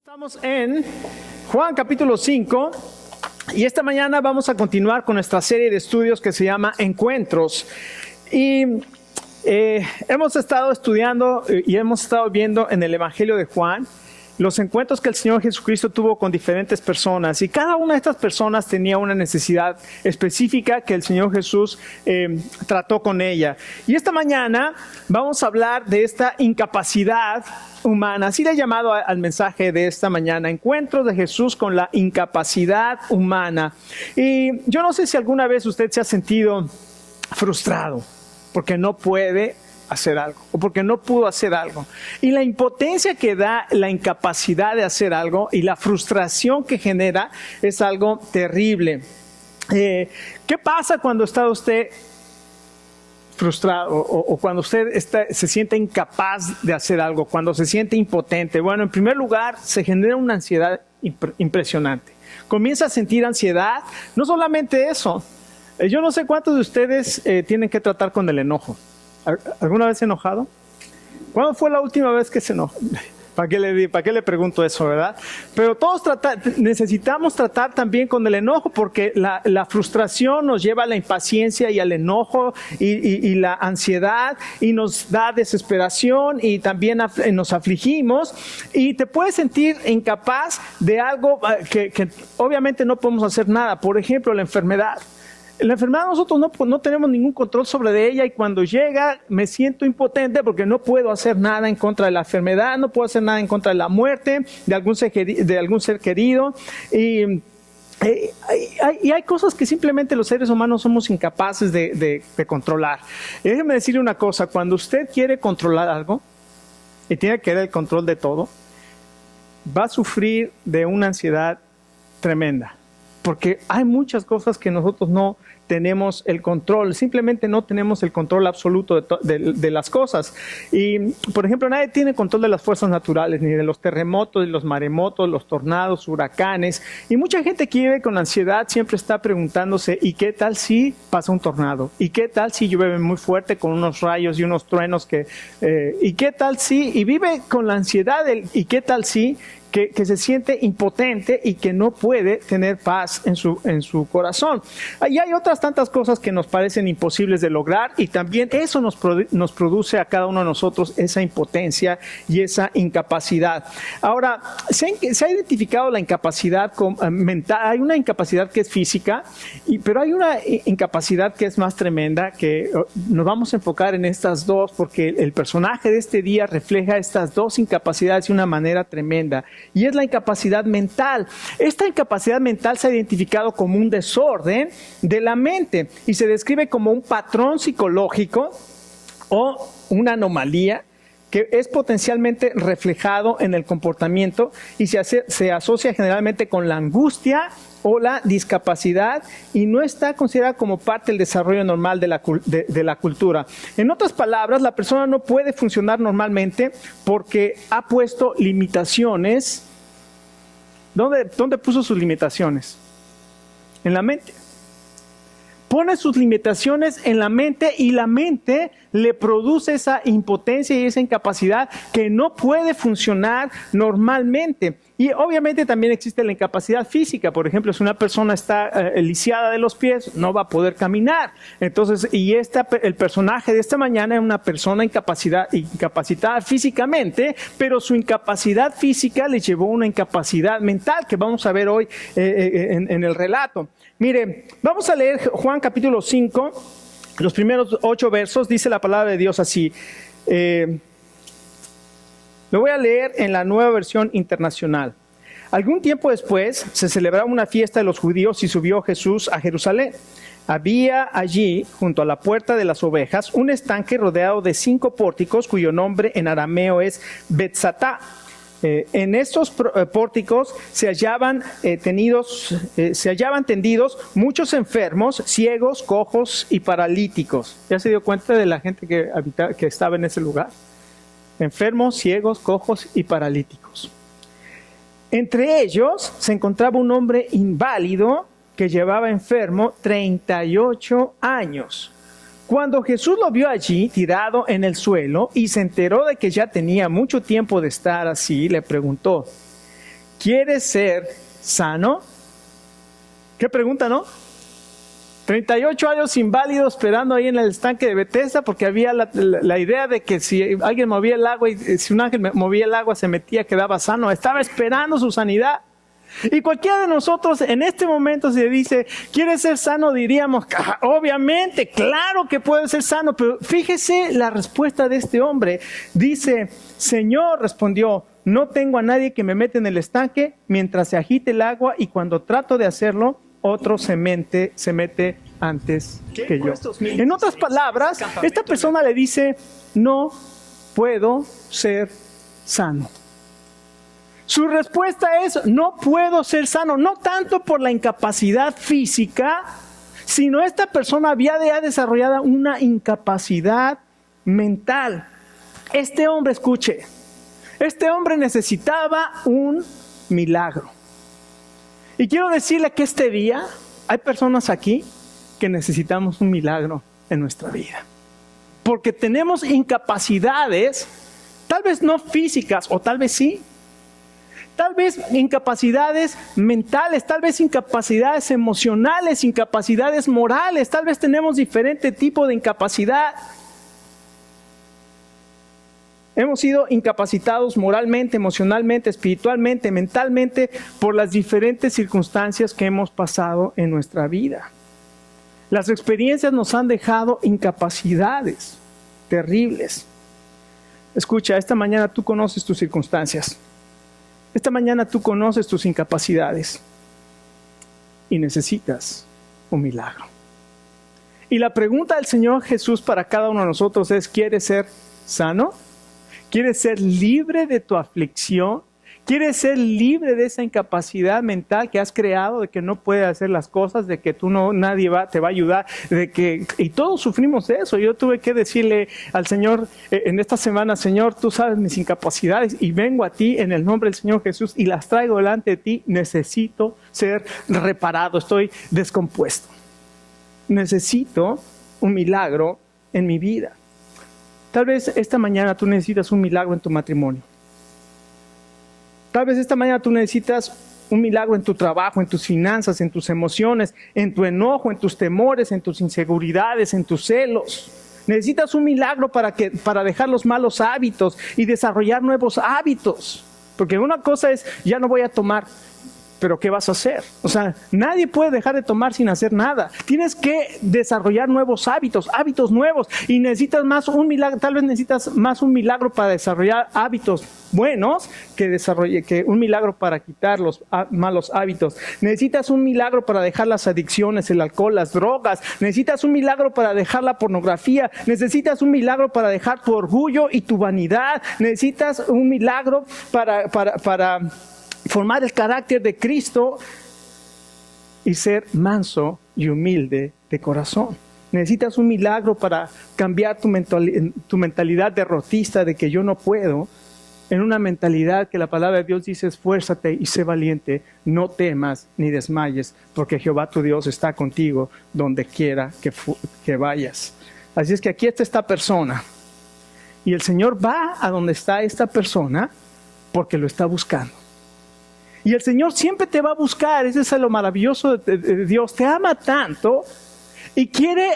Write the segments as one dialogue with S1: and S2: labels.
S1: Estamos en Juan capítulo 5 y esta mañana vamos a continuar con nuestra serie de estudios que se llama Encuentros. Y hemos estado estudiando y hemos estado viendo en el Evangelio de Juan los encuentros que el Señor Jesucristo tuvo con diferentes personas, y cada una de estas personas tenía una necesidad específica que el Señor Jesús trató con ella. Y esta mañana vamos a hablar de esta incapacidad humana. Así le he llamado al mensaje de esta mañana: Encuentros de Jesús con la incapacidad humana. Y yo no sé si alguna vez usted se ha sentido frustrado porque no puede hacer algo o porque no pudo hacer algo, y la impotencia que da la incapacidad de hacer algo y la frustración que genera es algo terrible. ¿Qué pasa cuando está usted frustrado o cuando usted se siente incapaz de hacer algo, cuando se siente impotente? Bueno, en primer lugar, se genera una ansiedad impresionante. Comienza a sentir ansiedad. No solamente eso, yo no sé cuántos de ustedes tienen que tratar con el enojo. ¿Alguna vez enojado? ¿Cuándo fue la última vez que se enojó? ¿Para qué le pregunto eso, verdad? Pero todos necesitamos tratar también con el enojo, porque la frustración nos lleva a la impaciencia y al enojo y la ansiedad, y nos da desesperación, y también nos afligimos, y te puedes sentir incapaz de algo que obviamente no podemos hacer nada. Por ejemplo, la enfermedad. La enfermedad nosotros no tenemos ningún control sobre ella, y cuando llega me siento impotente porque no puedo hacer nada en contra de la enfermedad, no puedo hacer nada en contra de la muerte de algún ser querido. Y hay cosas que simplemente los seres humanos somos incapaces de controlar. Y déjeme decirle una cosa: cuando usted quiere controlar algo y tiene que querer el control de todo, va a sufrir de una ansiedad tremenda. Porque hay muchas cosas que nosotros no tenemos el control, simplemente no tenemos el control absoluto de las cosas. Y, por ejemplo, nadie tiene control de las fuerzas naturales, ni de los terremotos, los maremotos, los tornados, huracanes. Y mucha gente que vive con ansiedad siempre está preguntándose: ¿y qué tal si pasa un tornado? ¿Y qué tal si llueve muy fuerte con unos rayos y unos truenos? ¿Y qué tal si? Y vive con la ansiedad del ¿y qué tal si? Que se siente impotente y que no puede tener paz en su corazón. Y hay otras tantas cosas que nos parecen imposibles de lograr, y también eso nos produce a cada uno de nosotros esa impotencia y esa incapacidad. Ahora, se ha identificado la incapacidad mental. Hay una incapacidad que es física, pero hay una incapacidad que es más tremenda, que nos vamos a enfocar en estas dos, porque el personaje de este día refleja estas dos incapacidades de una manera tremenda. Y es la incapacidad mental. Esta incapacidad mental se ha identificado como un desorden de la mente y se describe como un patrón psicológico o una anomalía que es potencialmente reflejado en el comportamiento y se asocia generalmente con la angustia o la discapacidad, y no está considerada como parte del desarrollo normal de la cultura. En otras palabras, la persona no puede funcionar normalmente porque ha puesto limitaciones. ¿Dónde puso sus limitaciones? En la mente. Pone sus limitaciones en la mente, y la mente le produce esa impotencia y esa incapacidad que no puede funcionar normalmente. Y obviamente también existe la incapacidad física. Por ejemplo, si una persona está lisiada de los pies, no va a poder caminar. Entonces, el personaje de esta mañana es una persona incapacitada físicamente, pero su incapacidad física le llevó a una incapacidad mental que vamos a ver hoy en el relato. Mire, vamos a leer Juan capítulo 5, los primeros 8 versos. Dice la palabra de Dios así. Lo voy a leer en la Nueva Versión Internacional. Algún tiempo después se celebraba una fiesta de los judíos y subió Jesús a Jerusalén. Había allí, junto a la puerta de las ovejas, un estanque rodeado de 5 pórticos, cuyo nombre en arameo es Betzatá. En estos pórticos se hallaban tendidos muchos enfermos, ciegos, cojos y paralíticos. ¿Ya se dio cuenta de la gente que estaba en ese lugar? Enfermos, ciegos, cojos y paralíticos. Entre ellos se encontraba un hombre inválido que llevaba enfermo 38 años. Cuando Jesús lo vio allí, tirado en el suelo, y se enteró de que ya tenía mucho tiempo de estar así, le preguntó: ¿quieres ser sano? ¿Qué pregunta, no? 38 años inválido esperando ahí en el estanque de Bethesda porque había la idea de que si alguien movía el agua y si un ángel movía el agua se metía, quedaba sano. Estaba esperando su sanidad. Y cualquiera de nosotros en este momento se dice, ¿quieres ser sano? Diríamos, obviamente, claro que puede ser sano, pero fíjese la respuesta de este hombre. Dice, Señor, respondió, no tengo a nadie que me mete en el estanque mientras se agite el agua y cuando trato de hacerlo, otro se mete antes que yo. En otras palabras, esta persona le dice, no puedo ser sano. Su respuesta es, no puedo ser sano, no tanto por la incapacidad física, sino esta persona había desarrollado una incapacidad mental. Este hombre, escuche, este hombre necesitaba un milagro. Y quiero decirle que este día hay personas aquí que necesitamos un milagro en nuestra vida. Porque tenemos incapacidades, tal vez no físicas o tal vez sí. Tal vez incapacidades mentales, tal vez incapacidades emocionales, incapacidades morales, tal vez tenemos diferente tipo de incapacidad. Hemos sido incapacitados moralmente, emocionalmente, espiritualmente, mentalmente por las diferentes circunstancias que hemos pasado en nuestra vida. Las experiencias nos han dejado incapacidades terribles. Escucha, esta mañana tú conoces tus circunstancias. Esta mañana tú conoces tus incapacidades y necesitas un milagro. Y la pregunta del Señor Jesús para cada uno de nosotros es, ¿quieres ser sano? ¿Quieres ser libre de tu aflicción? ¿Quieres ser libre de esa incapacidad mental que has creado de que no puedes hacer las cosas, de que nadie te va a ayudar, y todos sufrimos de eso? Yo tuve que decirle al Señor en esta semana, Señor, tú sabes mis incapacidades y vengo a ti en el nombre del Señor Jesús y las traigo delante de ti. Necesito ser reparado, estoy descompuesto. Necesito un milagro en mi vida. Tal vez esta mañana tú necesitas un milagro en tu matrimonio. Tal vez esta mañana tú necesitas un milagro en tu trabajo, en tus finanzas, en tus emociones, en tu enojo, en tus temores, en tus inseguridades, en tus celos. Necesitas un milagro para dejar los malos hábitos y desarrollar nuevos hábitos. Porque una cosa es, ya no voy a tomar, pero ¿qué vas a hacer? O sea, nadie puede dejar de tomar sin hacer nada. Tienes que desarrollar nuevos hábitos nuevos. Y necesitas más un milagro, tal vez necesitas más un milagro para desarrollar hábitos buenos que un milagro para quitar los malos hábitos. Necesitas un milagro para dejar las adicciones, el alcohol, las drogas. Necesitas un milagro para dejar la pornografía. Necesitas un milagro para dejar tu orgullo y tu vanidad. Necesitas un milagro para formar el carácter de Cristo y ser manso y humilde de corazón. Necesitas un milagro para cambiar tu mentalidad derrotista de que yo no puedo, en una mentalidad que la palabra de Dios dice, esfuérzate y sé valiente, no temas ni desmayes, porque Jehová tu Dios está contigo donde quiera que vayas. Así es que aquí está esta persona, y el Señor va a donde está esta persona porque lo está buscando. Y el Señor siempre te va a buscar, eso es lo maravilloso de Dios, te ama tanto y quiere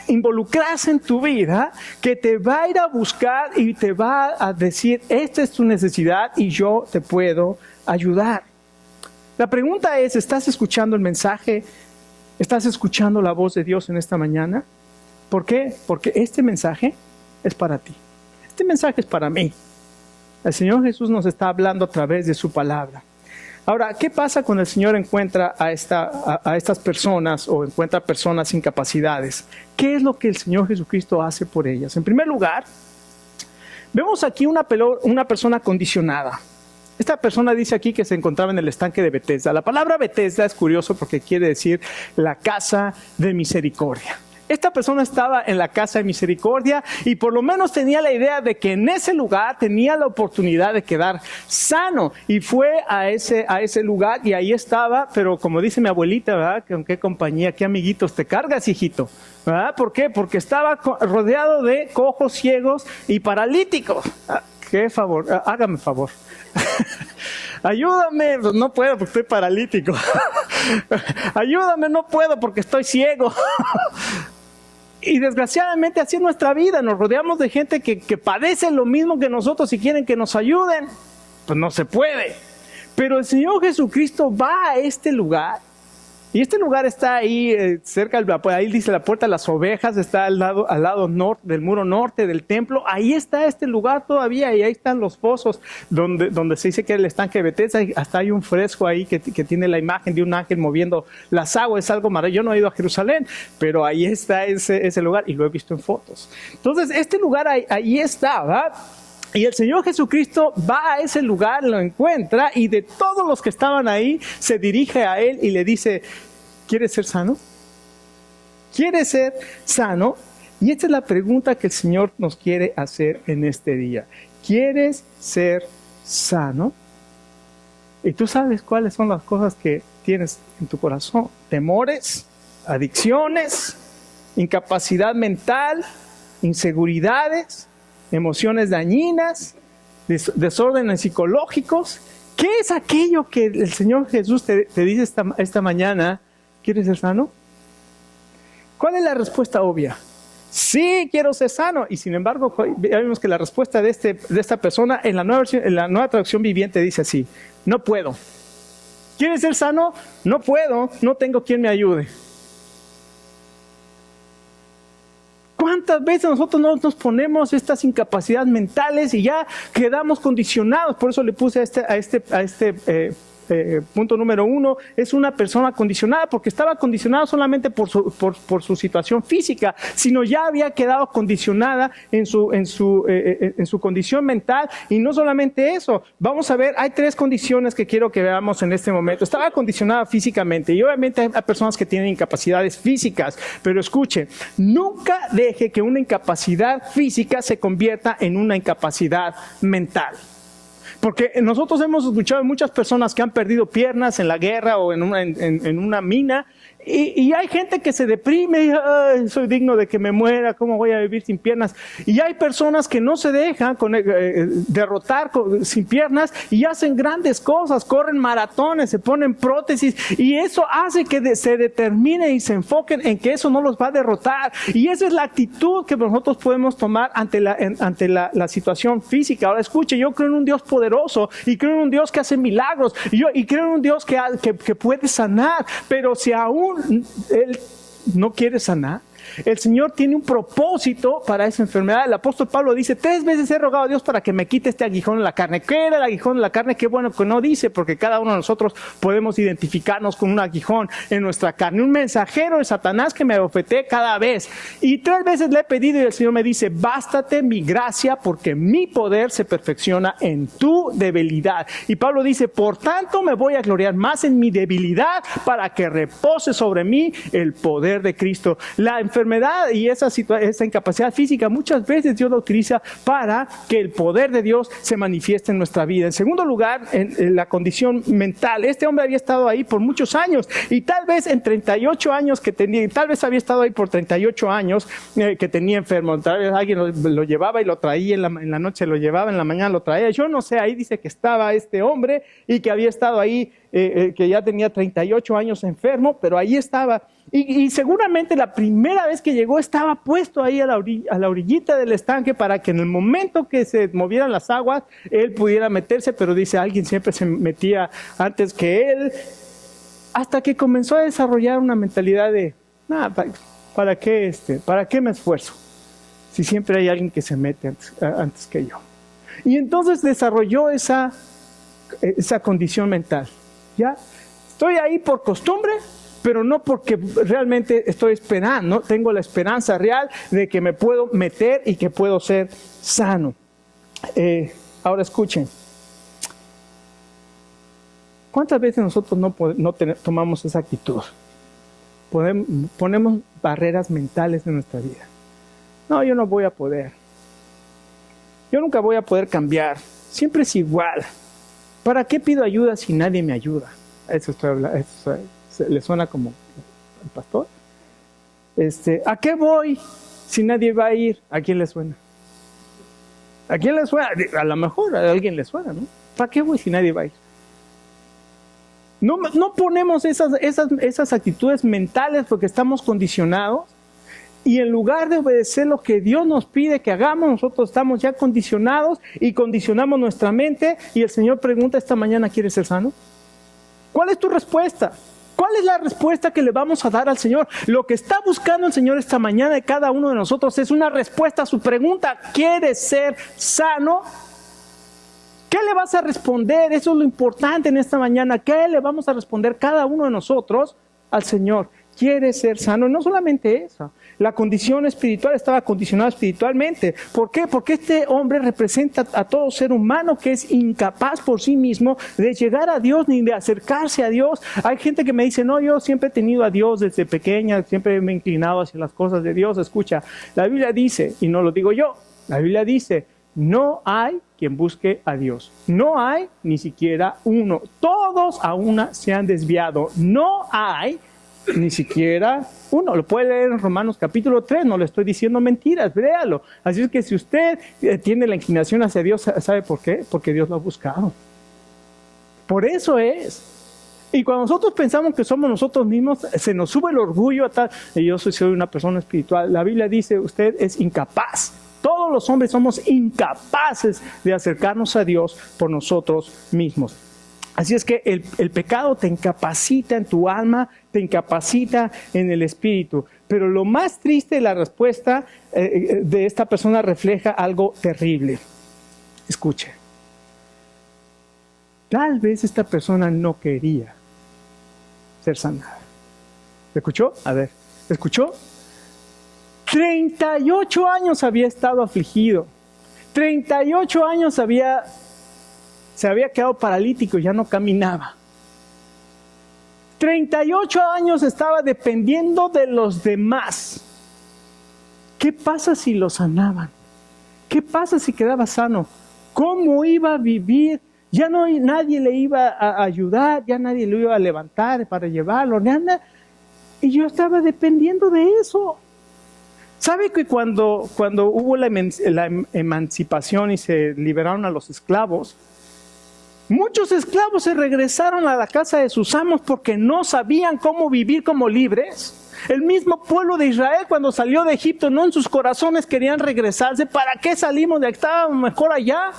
S1: involucrarse en tu vida, que te va a ir a buscar y te va a decir, esta es tu necesidad y yo te puedo ayudar. La pregunta es, ¿estás escuchando el mensaje? ¿Estás escuchando la voz de Dios en esta mañana? ¿Por qué? Porque este mensaje es para ti. Este mensaje es para mí. El Señor Jesús nos está hablando a través de su palabra. Ahora, ¿qué pasa cuando el Señor encuentra a estas personas o encuentra personas sin capacidades? ¿Qué es lo que el Señor Jesucristo hace por ellas? En primer lugar, vemos aquí una persona condicionada. Esta persona dice aquí que se encontraba en el estanque de Bethesda. La palabra Bethesda es curioso porque quiere decir la casa de misericordia. Esta persona estaba en la casa de misericordia y por lo menos tenía la idea de que en ese lugar tenía la oportunidad de quedar sano. Y fue a ese lugar y ahí estaba, pero como dice mi abuelita, ¿verdad? ¿Con qué compañía, qué amiguitos te cargas, hijito? ¿Verdad? ¿Por qué? Porque estaba rodeado de cojos, ciegos y paralíticos. ¿qué favor? Hágame favor. Ayúdame, pues no puedo porque estoy paralítico. Ayúdame, no puedo porque estoy ciego. Y desgraciadamente así es nuestra vida, nos rodeamos de gente que padece lo mismo que nosotros y quieren que nos ayuden. Pues no se puede. Pero el Señor Jesucristo va a este lugar. Y este lugar está ahí cerca, ahí dice la puerta de las ovejas, está al lado norte, del muro norte del templo. Ahí está este lugar todavía y ahí están los pozos donde se dice que es el estanque de Betesda. Hasta hay un fresco ahí que tiene la imagen de un ángel moviendo las aguas. Es algo maravilloso. Yo no he ido a Jerusalén, pero ahí está ese lugar y lo he visto en fotos. Entonces este lugar ahí está, ¿verdad? Y el Señor Jesucristo va a ese lugar, lo encuentra y de todos los que estaban ahí se dirige a él y le dice, ¿quieres ser sano? ¿Quieres ser sano? Y esta es la pregunta que el Señor nos quiere hacer en este día. ¿Quieres ser sano? Y tú sabes cuáles son las cosas que tienes en tu corazón. Temores, adicciones, incapacidad mental, inseguridades, emociones dañinas, desórdenes psicológicos. ¿Qué es aquello que el Señor Jesús te dice esta mañana? ¿Quieres ser sano? ¿Cuál es la respuesta obvia? Sí, quiero ser sano. Y sin embargo, ya vimos que la respuesta de esta persona en la nueva traducción viviente dice así: no puedo. ¿Quieres ser sano? No puedo, no tengo quien me ayude. ¿Cuántas veces nosotros no nos ponemos estas incapacidades mentales y ya quedamos condicionados? Por eso le puse a este punto número 1, es una persona condicionada, porque estaba condicionada solamente por su situación física, sino ya había quedado condicionada en su condición mental. Y no solamente eso, vamos a ver, hay 3 condiciones que quiero que veamos en este momento. Estaba condicionada físicamente y obviamente hay personas que tienen incapacidades físicas, pero escuche, nunca deje que una incapacidad física se convierta en una incapacidad mental. Porque nosotros hemos escuchado muchas personas que han perdido piernas en la guerra o en una mina, y hay gente que se deprime y ay, soy digno de que me muera, ¿cómo voy a vivir sin piernas? Y hay personas que no se dejan derrotar sin piernas y hacen grandes cosas, corren maratones, se ponen prótesis, y eso hace que se determinen y se enfoquen en que eso no los va a derrotar. Y esa es la actitud que nosotros podemos tomar ante la situación física. Ahora escuche, yo creo en un Dios poderoso y creo en un Dios que hace milagros y creo en un Dios que puede sanar, pero si aún Él no quiere sanar, el Señor tiene un propósito para esa enfermedad. El apóstol Pablo dice: 3 veces he rogado a Dios para que me quite este aguijón en la carne. ¿Qué era el aguijón en la carne? Qué bueno que no dice, porque cada uno de nosotros podemos identificarnos con un aguijón en nuestra carne. Un mensajero de Satanás que me abofeté cada vez. Y 3 veces le he pedido y el Señor me dice: bástate mi gracia, porque mi poder se perfecciona en tu debilidad. Y Pablo dice: por tanto me voy a gloriar más en mi debilidad, para que repose sobre mí el poder de Cristo. La enfermedad y esa incapacidad física muchas veces Dios la utiliza para que el poder de Dios se manifieste en nuestra vida. En segundo lugar, en la condición mental. Este hombre había estado ahí por muchos años, y tal vez en 38 años que tenía, tal vez había estado ahí por 38 años que tenía enfermo. Tal vez alguien lo llevaba y lo traía en la noche, lo llevaba en la mañana, lo traía. Yo no sé, ahí dice que estaba este hombre y que había estado ahí, que ya tenía 38 años enfermo, pero ahí estaba. Y seguramente la primera vez que llegó estaba puesto ahí a la orillita del estanque para que en el momento que se movieran las aguas, él pudiera meterse, pero dice, alguien siempre se metía antes que él, hasta que comenzó a desarrollar una mentalidad de, ¿para qué me esfuerzo? Si siempre hay alguien que se mete antes que yo. Y entonces desarrolló esa condición mental. ¿Ya? Estoy ahí por costumbre, pero no porque realmente estoy esperando, ¿no? Tengo la esperanza real de que me puedo meter y que puedo ser sano. Ahora escuchen. ¿Cuántas veces nosotros no tomamos esa actitud? Ponemos barreras mentales en nuestra vida. No, yo no voy a poder. Yo nunca voy a poder cambiar. Siempre es igual. ¿Para qué pido ayuda si nadie me ayuda? Eso estoy hablando. ¿Le suena como el pastor? ¿A qué voy si nadie va a ir? ¿A quién le suena? ¿A quién le suena? A lo mejor a alguien le suena, ¿no? ¿Para qué voy si nadie va a ir? No ponemos esas actitudes mentales porque estamos condicionados, y en lugar de obedecer lo que Dios nos pide que hagamos, nosotros estamos ya condicionados y condicionamos nuestra mente, y el Señor pregunta esta mañana, ¿quieres ser sano? ¿Cuál es tu respuesta? ¿Cuál es la respuesta que le vamos a dar al Señor? Lo que está buscando el Señor esta mañana de cada uno de nosotros es una respuesta a su pregunta. ¿Quieres ser sano? ¿Qué le vas a responder? Eso es lo importante en esta mañana. ¿Qué le vamos a responder cada uno de nosotros al Señor? ¿Quieres ser sano? No solamente eso. La condición espiritual estaba condicionada espiritualmente. ¿Por qué? Porque este hombre representa a todo ser humano que es incapaz por sí mismo de llegar a Dios ni de acercarse a Dios. Hay gente que me dice, no, yo siempre he tenido a Dios desde pequeña, siempre me he inclinado hacia las cosas de Dios. Escucha, la Biblia dice, y no lo digo yo, la Biblia dice, no hay quien busque a Dios. No hay ni siquiera uno. Todos a una se han desviado. No hay ni siquiera uno. Lo puede leer en Romanos capítulo 3, no le estoy diciendo mentiras, léalo. Así es que si usted tiene la inclinación hacia Dios, ¿sabe por qué? Porque Dios lo ha buscado. Por eso es. Y cuando nosotros pensamos que somos nosotros mismos, se nos sube el orgullo a tal, yo soy una persona espiritual. La Biblia dice, usted es incapaz. Todos los hombres somos incapaces de acercarnos a Dios por nosotros mismos. Así es que el pecado te incapacita en tu alma, te incapacita en el espíritu. Pero lo más triste de la respuesta de esta persona refleja algo terrible. Escuche. Tal vez esta persona no quería ser sanada. ¿Escuchó? A ver, ¿escuchó? 38 años había estado afligido. 38 años se había quedado paralítico, ya no caminaba. 38 años estaba dependiendo de los demás. ¿Qué pasa si lo sanaban? ¿Qué pasa si quedaba sano? ¿Cómo iba a vivir? Ya no nadie le iba a ayudar, ya nadie lo iba a levantar para llevarlo, nada. Y yo estaba dependiendo de eso. ¿Sabe que cuando hubo la emancipación y se liberaron a los esclavos, muchos esclavos se regresaron a la casa de sus amos porque no sabían cómo vivir como libres? El mismo pueblo de Israel, cuando salió de Egipto, no en sus corazones querían regresarse. ¿Para qué salimos de aquí? Estábamos mejor allá.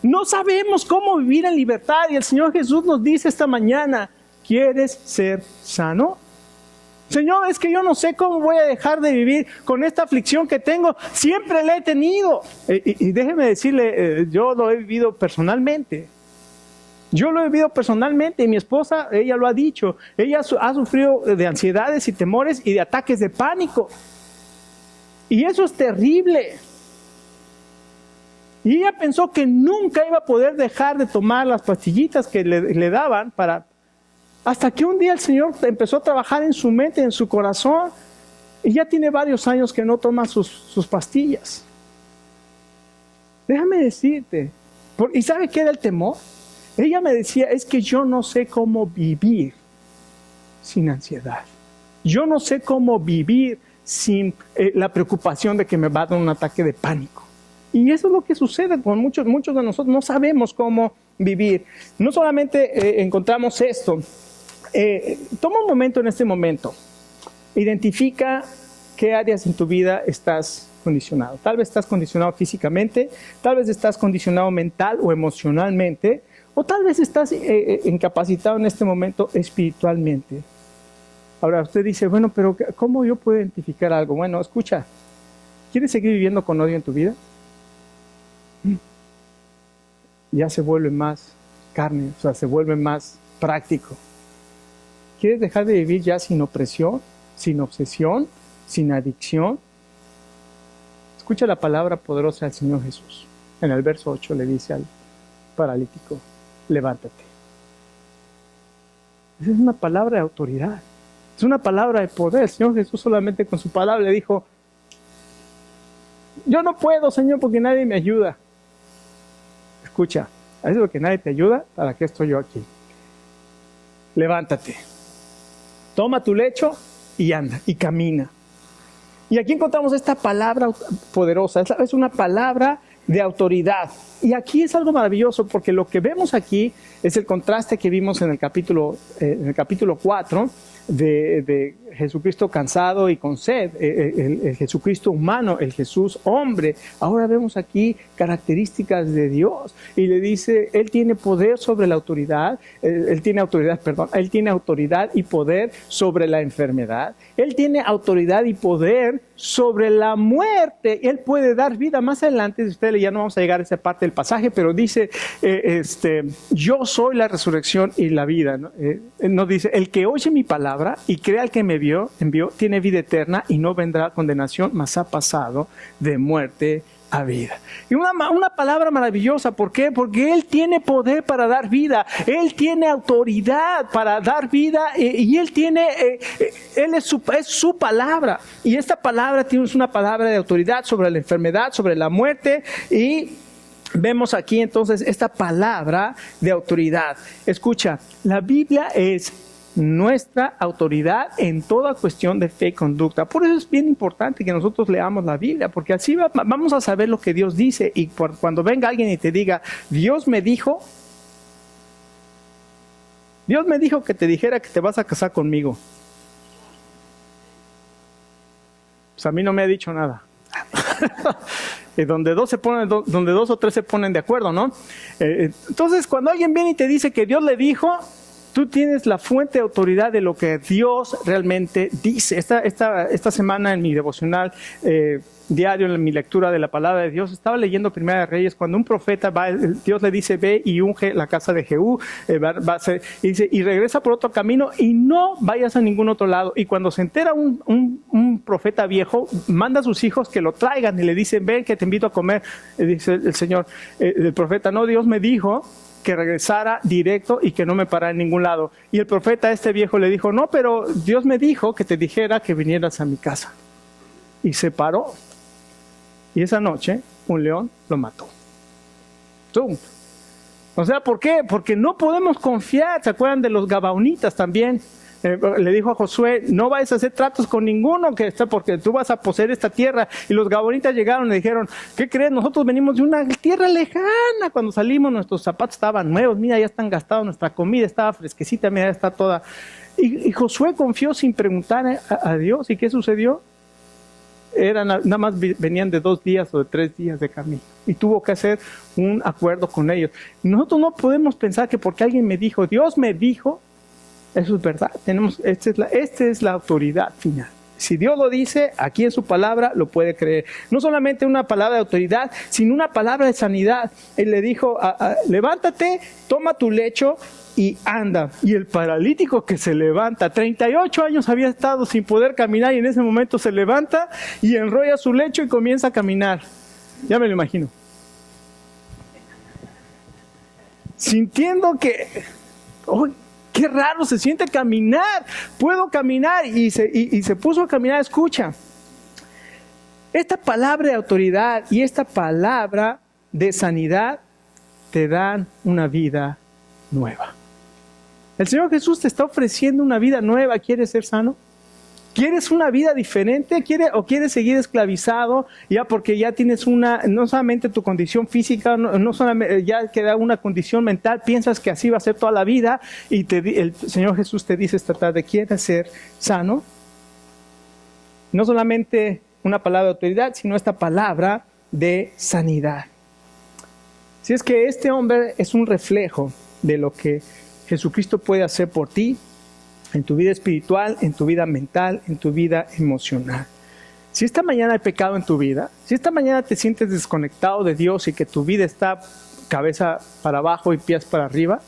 S1: No sabemos cómo vivir en libertad, y el Señor Jesús nos dice esta mañana, ¿quieres ser sano? Señor, es que yo no sé cómo voy a dejar de vivir con esta aflicción que tengo. Siempre la he tenido. Y déjeme decirle, yo lo he vivido personalmente. Yo lo he vivido personalmente, y mi esposa, ella lo ha dicho. Ella ha sufrido de ansiedades y temores y de ataques de pánico. Y eso es terrible. Y ella pensó que nunca iba a poder dejar de tomar las pastillitas que le daban para... Hasta que un día el Señor empezó a trabajar en su mente, en su corazón, y ya tiene varios años que no toma sus pastillas. Déjame decirte, ¿y sabe qué era el temor? Ella me decía, es que yo no sé cómo vivir sin ansiedad. Yo no sé cómo vivir sin la preocupación de que me va a dar un ataque de pánico. Y eso es lo que sucede con muchos de nosotros. No sabemos cómo vivir. No solamente encontramos esto. Toma un momento en este momento. Identifica qué áreas en tu vida estás condicionado. Tal vez estás condicionado físicamente, tal vez estás condicionado mental o emocionalmente, o tal vez estás incapacitado en este momento espiritualmente. Ahora usted dice, bueno, pero ¿cómo yo puedo identificar algo? Bueno, escucha, ¿quieres seguir viviendo con odio en tu vida? Ya se vuelve más carne, o sea, se vuelve más práctico. ¿Quieres dejar de vivir ya sin opresión, sin obsesión, sin adicción? Escucha la palabra poderosa del Señor Jesús. En el verso 8 le dice al paralítico, levántate. Esa es una palabra de autoridad. Es una palabra de poder. El Señor Jesús solamente con su palabra le dijo, yo no puedo, Señor, porque nadie me ayuda. Escucha, a eso que nadie te ayuda, ¿para qué estoy yo aquí? Levántate. Toma tu lecho y anda, y camina. Y aquí encontramos esta palabra poderosa. Es una palabra de autoridad. Y aquí es algo maravilloso porque lo que vemos aquí es el contraste que vimos en el capítulo 4 de Jesucristo cansado y con sed, el Jesucristo humano, el Jesús hombre. Ahora vemos aquí características de Dios y le dice, Él tiene poder sobre la autoridad, Él tiene autoridad y poder sobre la enfermedad, Él tiene autoridad y poder sobre la muerte, Él puede dar vida. Más adelante, si ustedes ya no vamos a llegar a esa parte del pasaje, pero dice, yo soy la resurrección y la vida, ¿no? Nos dice, el que oye mi palabra y crea al que me envió, tiene vida eterna y no vendrá condenación, mas ha pasado de muerte a vida. Y una palabra maravillosa, ¿por qué? Porque Él tiene poder para dar vida, Él tiene autoridad para dar vida y Él es su palabra. Y esta palabra es una palabra de autoridad sobre la enfermedad, sobre la muerte. Y vemos aquí entonces esta palabra de autoridad. Escucha, la Biblia es nuestra autoridad en toda cuestión de fe y conducta. Por eso es bien importante que nosotros leamos la Biblia, porque así vamos a saber lo que Dios dice. Y cuando venga alguien y te diga, Dios me dijo que te dijera que te vas a casar conmigo. Pues a mí no me ha dicho nada. Donde dos o tres se ponen de acuerdo, ¿no? Entonces, cuando alguien viene y te dice que Dios le dijo, tú tienes la fuente de autoridad de lo que Dios realmente dice. Esta semana en mi devocional diario, en mi lectura de la palabra de Dios, estaba leyendo Primera de Reyes, cuando un profeta va, Dios le dice, ve y unge la casa de Jehú, y dice, y regresa por otro camino y no vayas a ningún otro lado. Y cuando se entera un profeta viejo, manda a sus hijos que lo traigan y le dicen, ven que te invito a comer. Dice el Señor, el profeta, no, Dios me dijo que regresara directo y que no me parara en ningún lado. Y el profeta viejo le dijo, no, pero Dios me dijo que te dijera que vinieras a mi casa. Y se paró. Y esa noche un león lo mató. ¡Tum! O sea, ¿por qué? Porque no podemos confiar. ¿Se acuerdan de los gabaonitas también? Le dijo a Josué, no vayas a hacer tratos con ninguno porque tú vas a poseer esta tierra. Y los gabaonitas llegaron y le dijeron, ¿qué crees? Nosotros venimos de una tierra lejana. Cuando salimos nuestros zapatos estaban nuevos, mira, ya están gastados, nuestra comida estaba fresquecita, mira, ya está toda. Y Josué confió sin preguntar a Dios. ¿Y qué sucedió? Nada más venían de 2 días o de 3 días de camino. Y tuvo que hacer un acuerdo con ellos. Nosotros no podemos pensar que porque alguien me dijo, Dios me dijo, eso es verdad. Esta es la autoridad final. Si Dios lo dice, aquí en su palabra lo puede creer. No solamente una palabra de autoridad, sino una palabra de sanidad. Él le dijo, levántate, toma tu lecho y anda. Y el paralítico que se levanta, 38 años había estado sin poder caminar y en ese momento se levanta y enrolla su lecho y comienza a caminar. Ya me lo imagino. Sintiendo que... qué raro se siente caminar, puedo caminar, y se puso a caminar. Escucha, esta palabra de autoridad y esta palabra de sanidad te dan una vida nueva. El Señor Jesús te está ofreciendo una vida nueva. ¿Quieres ser sano? ¿Quieres una vida diferente? ¿O quieres seguir esclavizado ya porque ya tienes no solamente tu condición física, no solamente ya queda una condición mental, piensas que así va a ser toda la vida y el Señor Jesús te dice esta tarde, ¿quieres ser sano? No solamente una palabra de autoridad, sino esta palabra de sanidad. Si es que este hombre es un reflejo de lo que Jesucristo puede hacer por ti, en tu vida espiritual, en tu vida mental, en tu vida emocional. Si esta mañana hay pecado en tu vida, si esta mañana te sientes desconectado de Dios y que tu vida está cabeza para abajo y pies para arriba,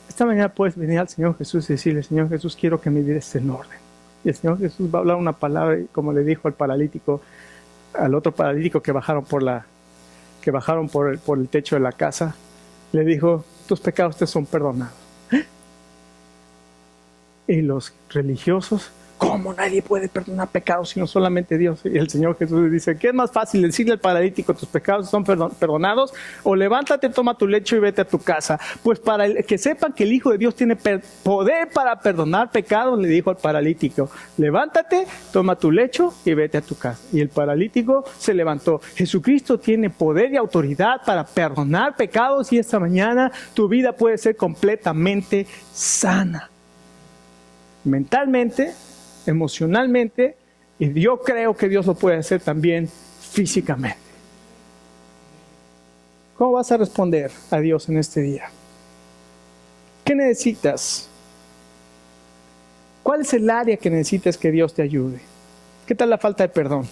S1: esta mañana puedes venir al Señor Jesús y decirle, Señor Jesús, quiero que mi vida esté en orden. Y el Señor Jesús va a hablar una palabra, como le dijo al otro paralítico que bajaron por el techo de la casa, le dijo, tus pecados te son perdonados. Y los religiosos ¿Cómo nadie puede perdonar pecados sino solamente Dios? Y el Señor Jesús dice, ¿qué es más fácil decirle al paralítico, tus pecados son perdonados? O levántate, toma tu lecho y vete a tu casa. Pues para que sepan que el Hijo de Dios tiene poder para perdonar pecados, le dijo al paralítico, levántate, toma tu lecho y vete a tu casa. Y el paralítico se levantó. Jesucristo tiene poder y autoridad para perdonar pecados y esta mañana tu vida puede ser completamente sana. Mentalmente, emocionalmente, y yo creo que Dios lo puede hacer también físicamente. ¿Cómo vas a responder a Dios en este día? ¿Qué necesitas? ¿Cuál es el área que necesitas que Dios te ayude? ¿Qué tal la falta de perdón?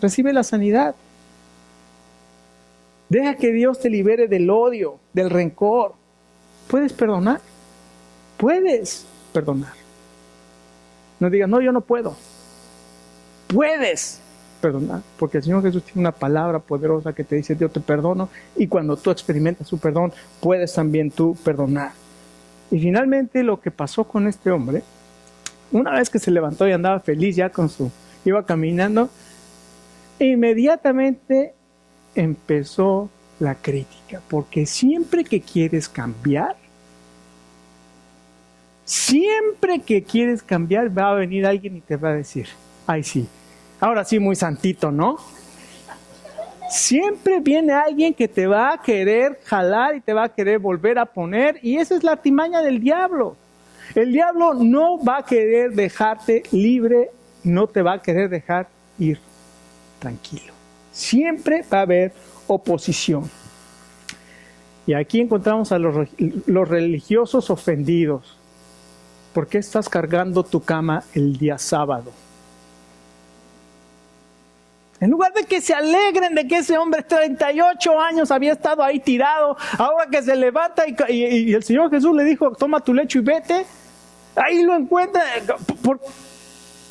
S1: Recibe la sanidad. Deja que Dios te libere del odio, del rencor. ¿Puedes perdonar? Puedes perdonar. No digas, no, yo no puedo. Puedes perdonar, porque el Señor Jesús tiene una palabra poderosa que te dice, yo te perdono, y cuando tú experimentas su perdón, puedes también tú perdonar. Y finalmente lo que pasó con este hombre, una vez que se levantó y andaba feliz ya iba caminando, inmediatamente empezó la crítica, porque siempre que quieres cambiar, va a venir alguien y te va a decir, ay sí, ahora sí muy santito, ¿no? Siempre viene alguien que te va a querer jalar y te va a querer volver a poner, y esa es la artimaña del diablo. El diablo no va a querer dejarte libre, no te va a querer dejar ir tranquilo. Siempre va a haber oposición. Y aquí encontramos a los religiosos ofendidos. ¿Por qué estás cargando tu cama el día sábado? En lugar de que se alegren de que ese hombre 38 años había estado ahí tirado, ahora que se levanta y el Señor Jesús le dijo, toma tu lecho y vete, ahí lo encuentra.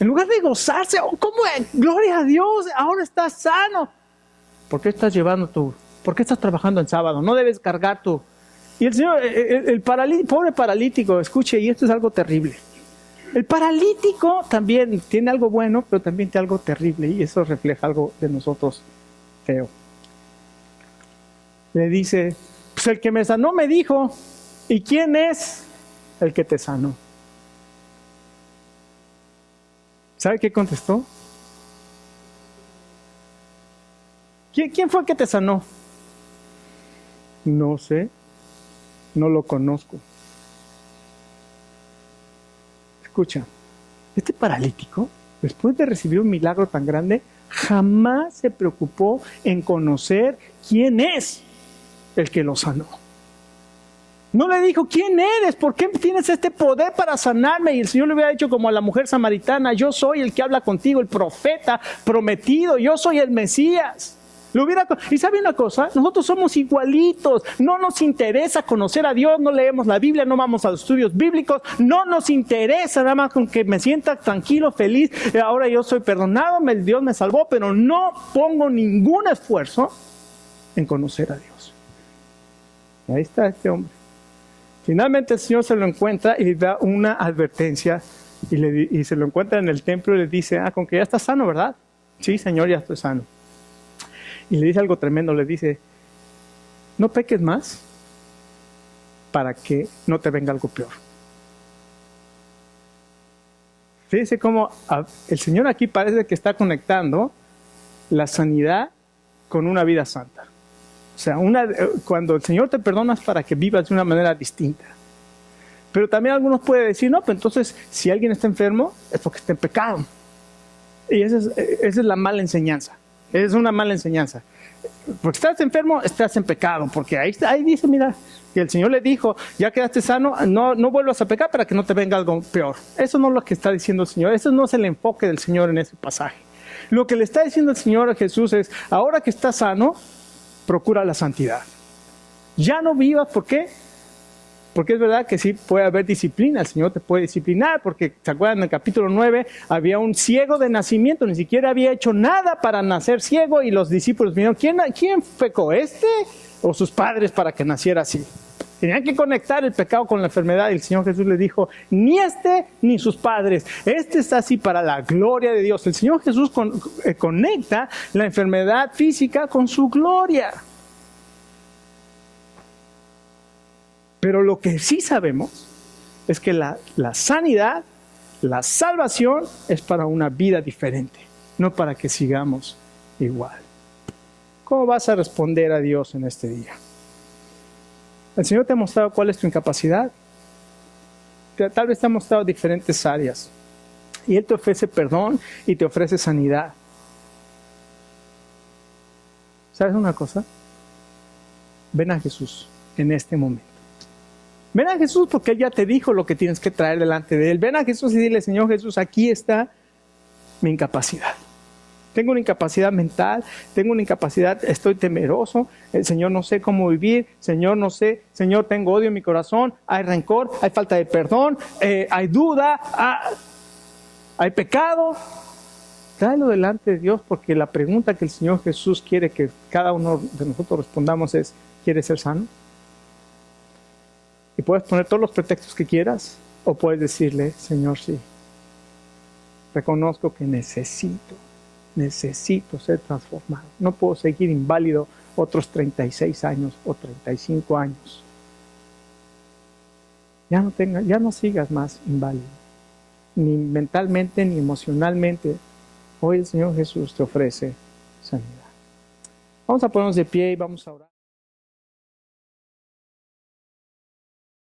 S1: En lugar de gozarse, ¿cómo? Gloria a Dios, ahora estás sano. ¿Por qué estás por qué estás trabajando en sábado? No debes cargar tu... Y el Señor, pobre paralítico, escuche, y esto es algo terrible. El paralítico también tiene algo bueno, pero también tiene algo terrible, y eso refleja algo de nosotros feo. Le dice, pues el que me sanó me dijo, ¿y quién es el que te sanó? ¿Sabe qué contestó? ¿Quién fue el que te sanó? No sé. No lo conozco. Escucha, este paralítico, después de recibir un milagro tan grande, jamás se preocupó en conocer quién es el que lo sanó. No le dijo, ¿quién eres? ¿Por qué tienes este poder para sanarme? Y el Señor le hubiera dicho como a la mujer samaritana, yo soy el que habla contigo, el profeta prometido, yo soy el Mesías. Y ¿sabe una cosa? Nosotros somos igualitos, no nos interesa conocer a Dios, no leemos la Biblia, no vamos a los estudios bíblicos, no nos interesa nada más con que me sienta tranquilo, feliz, ahora yo soy perdonado, Dios me salvó, pero no pongo ningún esfuerzo en conocer a Dios. Y ahí está este hombre. Finalmente el Señor se lo encuentra y le da una advertencia y se lo encuentra en el templo y le dice, con que ya estás sano, ¿verdad? Sí, Señor, ya estoy sano. Y le dice algo tremendo, le dice, no peques más para que no te venga algo peor. Fíjense cómo el Señor aquí parece que está conectando la sanidad con una vida santa. O sea, cuando el Señor te perdona es para que vivas de una manera distinta. Pero también algunos pueden decir, no, pues entonces si alguien está enfermo es porque está en pecado. Y esa es la mala enseñanza. Es una mala enseñanza. Porque estás enfermo, estás en pecado. Porque ahí dice, mira, que el Señor le dijo, ya quedaste sano, no vuelvas a pecar para que no te venga algo peor. Eso no es lo que está diciendo el Señor. Eso no es el enfoque del Señor en ese pasaje. Lo que le está diciendo el Señor a Jesús es, ahora que estás sano, procura la santidad. Ya no vivas, ¿por qué? Porque es verdad que sí puede haber disciplina, el Señor te puede disciplinar, porque ¿se acuerdan? En el capítulo 9 había un ciego de nacimiento, ni siquiera había hecho nada para nacer ciego y los discípulos vinieron, ¿quién pecó, este o sus padres para que naciera así? Tenían que conectar el pecado con la enfermedad. Y el Señor Jesús les dijo, ni este ni sus padres. Este está así para la gloria de Dios. El Señor Jesús conecta la enfermedad física con su gloria. Pero lo que sí sabemos es que la sanidad, la salvación es para una vida diferente, no para que sigamos igual. ¿Cómo vas a responder a Dios en este día? El Señor te ha mostrado cuál es tu incapacidad. Tal vez te ha mostrado diferentes áreas. Y Él te ofrece perdón y te ofrece sanidad. ¿Sabes una cosa? Ven a Jesús en este momento. Ven a Jesús porque Él ya te dijo lo que tienes que traer delante de Él. Ven a Jesús y dile, Señor Jesús, aquí está mi incapacidad. Tengo una incapacidad mental, tengo una incapacidad, estoy temeroso, Señor, no sé cómo vivir, Señor, no sé, Señor, tengo odio en mi corazón, hay rencor, hay falta de perdón, hay duda, hay pecado. Tráelo delante de Dios porque la pregunta que el Señor Jesús quiere que cada uno de nosotros respondamos es, ¿quieres ser sano? Y puedes poner todos los pretextos que quieras o puedes decirle, Señor, sí, reconozco que necesito ser transformado. No puedo seguir inválido otros 36 años o 35 años. Ya no sigas más inválido, ni mentalmente ni emocionalmente. Hoy el Señor Jesús te ofrece sanidad. Vamos a ponernos de pie y vamos a orar.